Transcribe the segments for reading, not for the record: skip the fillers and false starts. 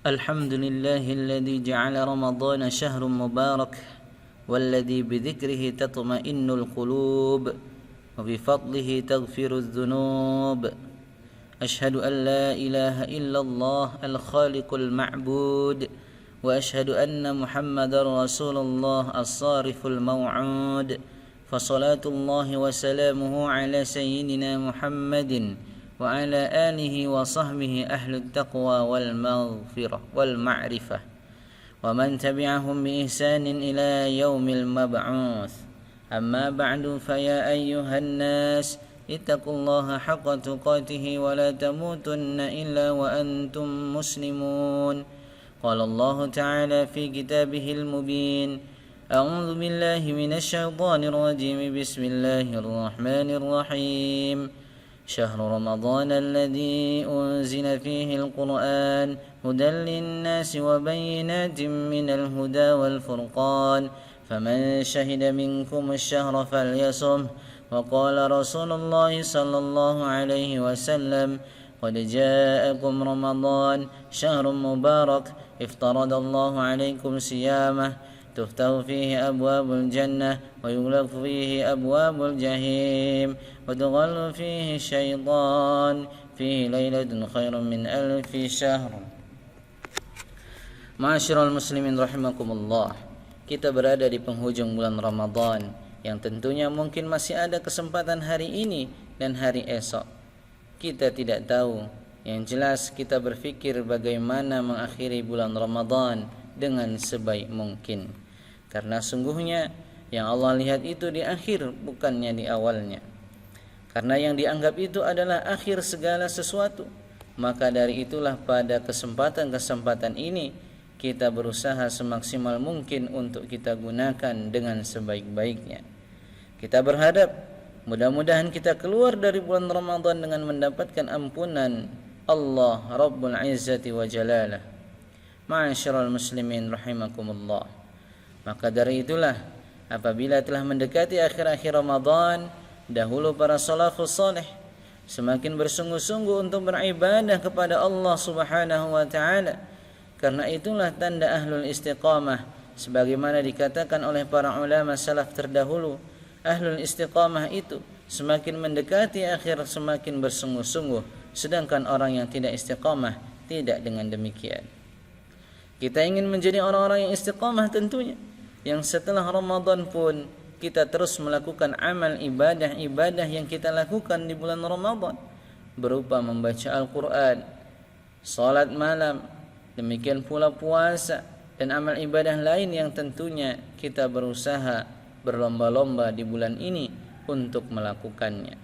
الحمد لله الذي جعل رمضان شهر مبارك والذي بذكره تطمئن القلوب وبفضله تغفر الذنوب. أشهد أن لا إله إلا الله الخالق المعبود وأشهد أن محمدا رسول الله الصارف الموعود. فصلاة الله وسلامه على سيدنا محمد وعلى آله وصحبه أهل التقوى والمغفرة والمعرفة ومن تبعهم بإحسان إلى يوم المبعوث. أما بعد فيا أيها الناس اتقوا الله حق تقاته ولا تموتن إلا وأنتم مسلمون. قال الله تعالى في كتابه المبين: أعوذ بالله من الشيطان الرجيم. بسم الله الرحمن الرحيم. شهر رمضان الذي أنزل فيه القرآن هدى للناس وبينات من الهدى والفرقان فمن شهد منكم الشهر فليصم. وقال رسول الله صلى الله عليه وسلم: قد جاءكم رمضان شهر مبارك افترض الله عليكم صيامه تفتح فيه أبواب الجنة ويغلق فيه أبواب الجحيم وتغل فيه الشيطان فيه ليلة خير من 1000 شهر. Ma'asyiral muslimin rahimakumullah. Kita berada di penghujung bulan Ramadan yang tentunya mungkin masih ada kesempatan hari ini dan hari esok. Kita tidak tahu. Yang jelas kita berpikir bagaimana mengakhiri bulan Ramadan dengan sebaik mungkin. Karena sungguhnya yang Allah lihat itu di akhir, bukannya di awalnya. Karena yang dianggap itu adalah akhir segala sesuatu. Maka dari itulah pada kesempatan-kesempatan ini kita berusaha semaksimal mungkin untuk kita gunakan dengan sebaik-baiknya. Kita berharap mudah-mudahan kita keluar dari bulan Ramadan dengan mendapatkan ampunan Allah Rabbul Izzati wa Jalalah. Ma'asyiral muslimin rahimakumullah. Maka dari itulah apabila telah mendekati akhir-akhir Ramadan, dahulu para salafus salih semakin bersungguh-sungguh untuk beribadah kepada Allah Subhanahu wa taala. Karena itulah tanda ahlul istiqamah, sebagaimana dikatakan oleh para ulama salaf terdahulu, ahlul istiqamah itu semakin mendekati akhir semakin bersungguh-sungguh, sedangkan orang yang tidak istiqamah tidak dengan demikian. Kita ingin menjadi orang-orang yang istiqamah tentunya, yang setelah Ramadan pun kita terus melakukan amal ibadah yang kita lakukan di bulan Ramadan, berupa membaca Al-Quran, salat malam, demikian pula puasa dan amal ibadah lain yang tentunya kita berusaha berlomba-lomba di bulan ini untuk melakukannya.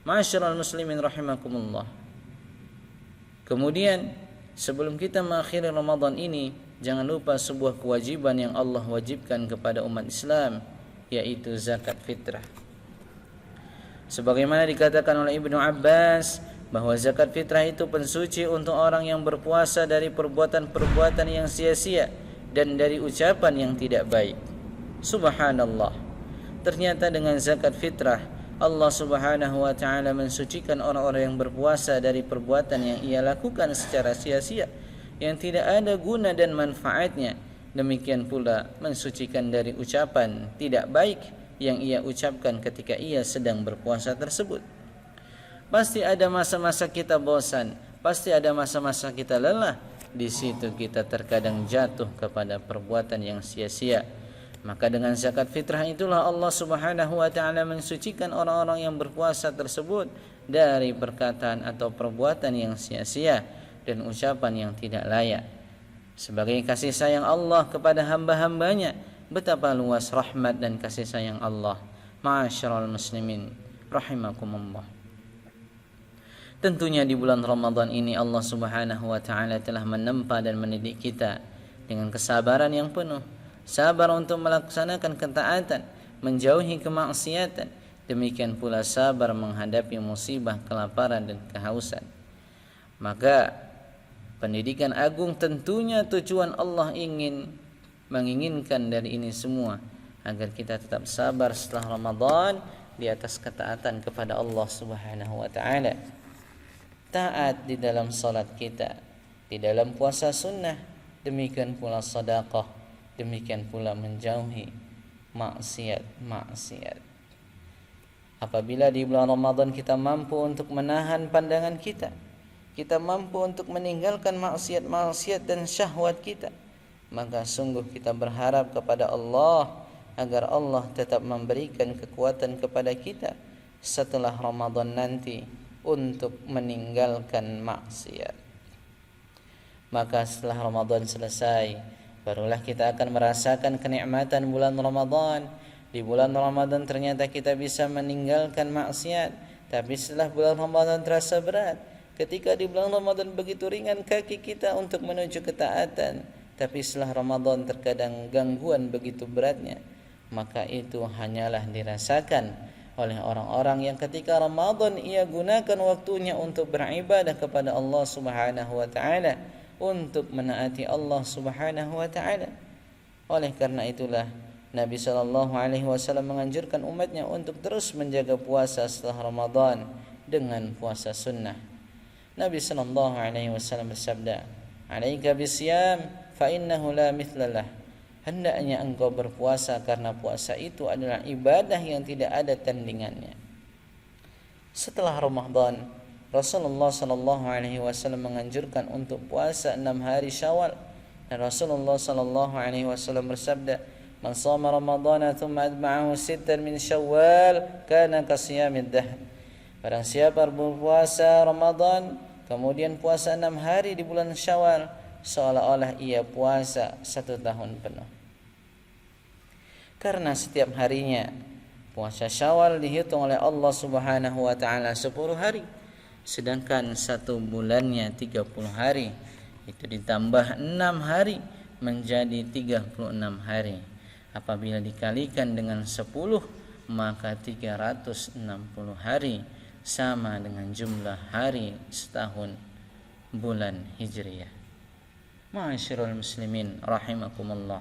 Ma'asyiral muslimin rahimakumullah. Kemudian sebelum kita mengakhiri Ramadan ini, jangan lupa sebuah kewajiban yang Allah wajibkan kepada umat Islam, yaitu zakat fitrah. Sebagaimana dikatakan oleh Ibnu Abbas bahwa zakat fitrah itu pensuci untuk orang yang berpuasa dari perbuatan-perbuatan yang sia-sia dan dari ucapan yang tidak baik. Subhanallah. Ternyata dengan zakat fitrah Allah Subhanahu wa taala mensucikan orang-orang yang berpuasa dari perbuatan yang ia lakukan secara sia-sia, yang tidak ada guna dan manfaatnya. Demikian pula mensucikan dari ucapan tidak baik yang ia ucapkan ketika ia sedang berpuasa tersebut. Pasti ada masa-masa kita bosan, pasti ada masa-masa kita lelah. Di situ kita terkadang jatuh kepada perbuatan yang sia-sia. Maka dengan zakat fitrah itulah Allah Subhanahu wa taala mensucikan orang-orang yang berpuasa tersebut dari perkataan atau perbuatan yang sia-sia dan ucapan yang tidak layak. Sebagai kasih sayang Allah kepada hamba-hambanya, betapa luas rahmat dan kasih sayang Allah. Ma'asyiral muslimin rahimakumullah. Tentunya di bulan Ramadan ini Allah Subhanahu wa taala telah menempa dan mendidik kita dengan kesabaran yang penuh. Sabar untuk melaksanakan ketaatan, menjauhi kemaksiatan. Demikian pula sabar menghadapi musibah, kelaparan dan kehausan. Maka pendidikan agung tentunya tujuan Allah menginginkan dari ini semua agar kita tetap sabar setelah Ramadan di atas ketaatan kepada Allah Subhanahu wa taala. Taat di dalam salat kita, di dalam puasa sunnah, demikian pula sedekah, demikian pula menjauhi maksiat-maksiat. Apabila di bulan Ramadan kita mampu untuk menahan pandangan kita, kita mampu untuk meninggalkan maksiat-maksiat dan syahwat kita, maka sungguh kita berharap kepada Allah agar Allah tetap memberikan kekuatan kepada kita setelah Ramadan nanti untuk meninggalkan maksiat. Maka setelah Ramadan selesai, barulah kita akan merasakan kenikmatan bulan Ramadan. Di bulan Ramadan ternyata kita bisa meninggalkan maksiat, tapi setelah bulan Ramadan terasa berat. Ketika di bulan Ramadan begitu ringan kaki kita untuk menuju ketaatan, tapi setelah Ramadan terkadang gangguan begitu beratnya. Maka itu hanyalah dirasakan oleh orang-orang yang ketika Ramadan ia gunakan waktunya untuk beribadah kepada Allah Subhanahu wa taala, untuk menaati Allah Subhanahu wa taala. Oleh karena itulah Nabi sallallahu alaihi wasallam menganjurkan umatnya untuk terus menjaga puasa setelah Ramadan dengan puasa sunnah. Nabi sallallahu alaihi wasallam bersabda, "Alaika bisyam fa innahu la mithlalah." Hendaknya engkau berpuasa karena puasa itu adalah ibadah yang tidak ada tandingannya. Setelah Ramadan, Rasulullah sallallahu alaihi wasallam menganjurkan untuk puasa 6 hari Syawal. Dan Rasulullah sallallahu alaihi wasallam bersabda, "Man shama Ramadhana thumma atba'ahu 6 min Syawal kana kasiyamid dahr." Barang siapa berpuasa Ramadan kemudian puasa 6 hari di bulan Syawal, seolah-olah ia puasa 1 tahun penuh. Karena setiap harinya puasa Syawal dihitung oleh Allah Subhanahu wa taala 10 hari, sedangkan 1 bulannya 30 hari. Itu ditambah 6 hari menjadi 36 hari. Apabila dikalikan dengan 10, maka 360 hari, sama dengan jumlah hari setahun bulan Hijriyah. Ma'asyiral muslimin rahimakumullah.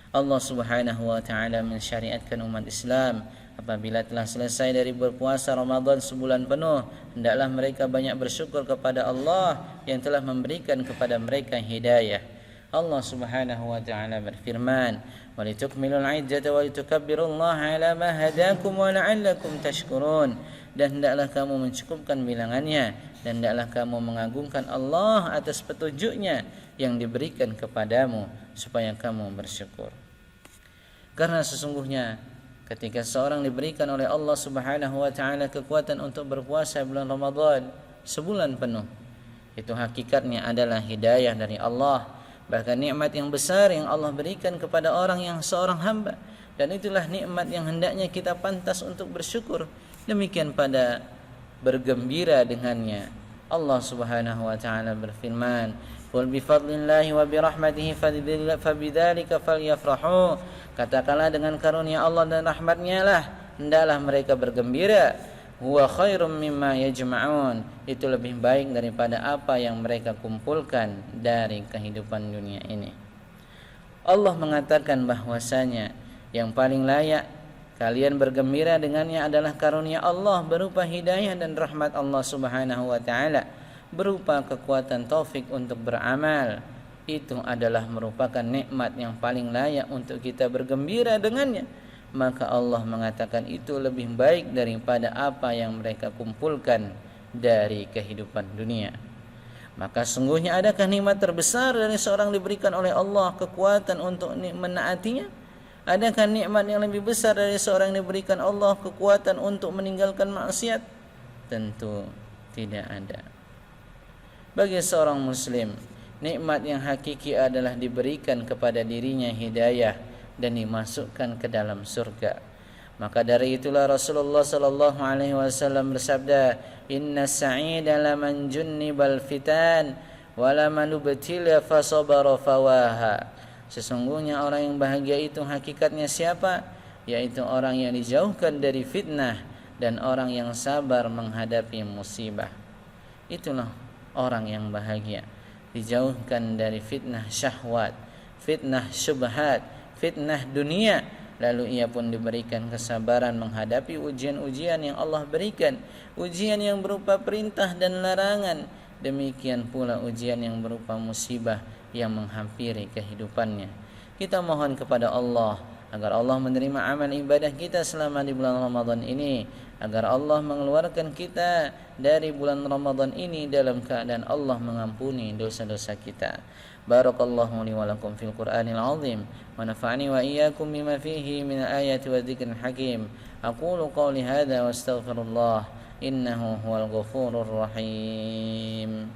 Allah Subhanahu wa taala mensyariatkan umat Islam apabila telah selesai dari berpuasa Ramadan sebulan penuh, hendaklah mereka banyak bersyukur kepada Allah yang telah memberikan kepada mereka hidayah. Allah Subhanahu wa taala berfirman, "Walitukmilul 'iddata wa litukabbirullaha 'ala ma hadakum wa la'allakum tashkurun." Dan hendaklah kamu mencukupkan bilangannya, dan hendaklah kamu mengagungkan Allah atas petunjuknya yang diberikan kepadamu supaya kamu bersyukur. Karena sesungguhnya ketika seorang diberikan oleh Allah Subhanahu wa taala kekuatan untuk berpuasa bulan Ramadan sebulan penuh, itu hakikatnya adalah hidayah dari Allah, bahkan nikmat yang besar yang Allah berikan kepada orang yang seorang hamba, dan itulah nikmat yang hendaknya kita pantas untuk bersyukur. Demikian pada bergembira dengannya. Allah Subhanahu wa taala berfirman, "Qul bi fadlillahi wa bi rahmatihi fabidzalika falyafrahu." Katakanlah dengan karunia Allah dan rahmatnya lah hendaklah mereka bergembira. Huwa khairum mimma yajma'un. Itu lebih baik daripada apa yang mereka kumpulkan dari kehidupan dunia ini. Allah mengatakan bahwasanya yang paling layak kalian bergembira dengannya adalah karunia Allah berupa hidayah dan rahmat Allah Subhanahu wa taala, berupa kekuatan taufik untuk beramal. Itu adalah merupakan nikmat yang paling layak untuk kita bergembira dengannya. Maka Allah mengatakan itu lebih baik daripada apa yang mereka kumpulkan dari kehidupan dunia. Maka sungguhnya adakah nikmat terbesar dari seorang diberikan oleh Allah kekuatan untuk menaatinya? Adakah nikmat yang lebih besar dari seorang diberikan Allah kekuatan untuk meninggalkan maksiat? Tentu tidak ada. Bagi seorang muslim, nikmat yang hakiki adalah diberikan kepada dirinya hidayah dan dimasukkan ke dalam surga. Maka dari itulah Rasulullah sallallahu alaihi wasallam bersabda, "Inna sa'ida laman junnibal fitan wa laman ubtila fasabara fawaha." Sesungguhnya orang yang bahagia itu hakikatnya siapa? Yaitu orang yang dijauhkan dari fitnah dan orang yang sabar menghadapi musibah. Itulah orang yang bahagia, dijauhkan dari fitnah syahwat, fitnah syubhat, fitnah dunia, lalu ia pun diberikan kesabaran menghadapi ujian-ujian yang Allah berikan, ujian yang berupa perintah dan larangan, demikian pula ujian yang berupa musibah yang menghampiri kehidupannya. Kita mohon kepada Allah agar Allah menerima amal ibadah kita selama di bulan Ramadan ini, agar Allah mengeluarkan kita dari bulan Ramadan ini dalam keadaan Allah mengampuni dosa-dosa kita. Barakallahu li wa lakum fil Qur'anil azim wa nafa'ani wa iyyakum bima fihi min ayati wa dzikril hakim. Aqulu qawli hadza wa astaghfirullah innahu huwal ghafurur rahim.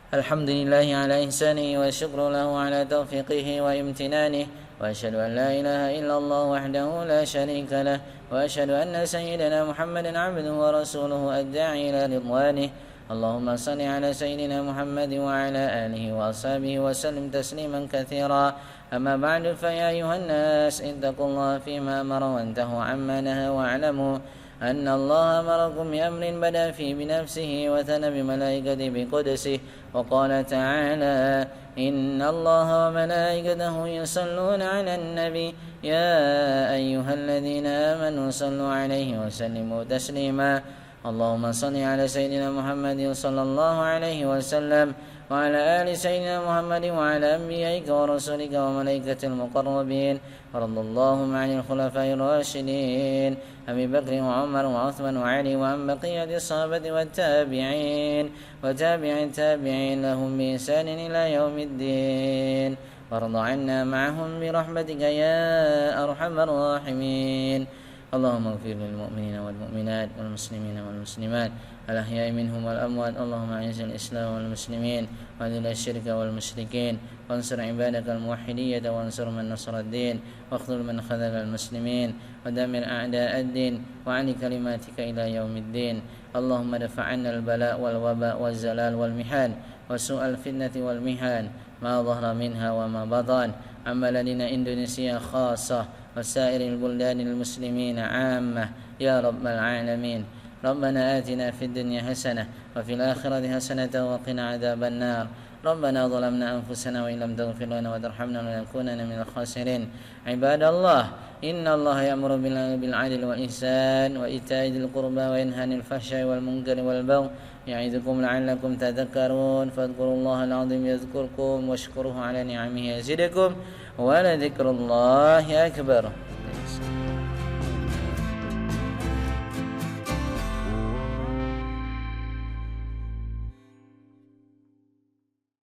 Alhamdulillahi ala ihsanihi wa syukru lahu ala taufiqihi wa imtinanihi wa asyhadu an la ilaha illallah wahdahu la syarika lah wa asyhadu anna sayyidana Muhammadan abduhu wa rasuluhu ad-da'i ila ridwanihi. Allahumma salli ala sayyidina Muhammad wa ala alihi wa ashabihi wa sallim tasliman katsira. Amma ba'du fa ya ayuhan nas ittaqullaha fima amara wa antahu amma naha wa alamu أن الله أمركم بأمر بدأ فيه بنفسه وثنى بملائكته بقدسه وقال تعالى إن الله وملائكته يصلون على النبي يا أيها الذين آمنوا صلوا عليه وسلموا تسليما اللهم صل على سيدنا محمد صلى الله عليه وسلم وعلى آل سيدنا محمد وعلى أنبيائك ورسلك وملائكة المقربين ورضي اللهم عن الخلفاء الراشدين أبي بكر وعمر وعثمان وعلي وعن بقية الصحابة والتابعين وتابع التابعين لهم بإحسان إلى يوم الدين وارض عنا معهم برحمتك يا أرحم الراحمين. اللهم اغفر للمؤمنين والمؤمنات والمسلمين والمسلمات الأحياء منهم والأموات. اللهم أعز الإسلام والمسلمين وأذل الشرك والمشركين وانصر عبادك الموحدية وانصر من نصر الدين واخذل من خذل المسلمين ودمر أعداء الدين وعن كلماتك إلى يوم الدين. اللهم دفع عنا البلاء والوباء والزلال والمحن وسوء الفتنة والمحن ما ظهر منها وما بطن عن بلدنا إندونيسيا خاصة وسائر البلدان المسلمين عامة يا رب العالمين. ربنا آتنا في الدنيا حسنة وفي الآخرة حسنة وقنا عذاب النار. ربنا ظلمنا أنفسنا وإن لم تغفر لنا وترحمنا لنكونن من الخاسرين. عباد الله إن الله يأمر بالعدل والإحسان وإيتاء ذي القربى وينهى عن الفحشاء والمنكر والبغي يعظكم لعلكم تذكرون. فاذكروا الله العظيم يذكركم واشكروه على نعمه يزدكم ولذكر الله أكبر.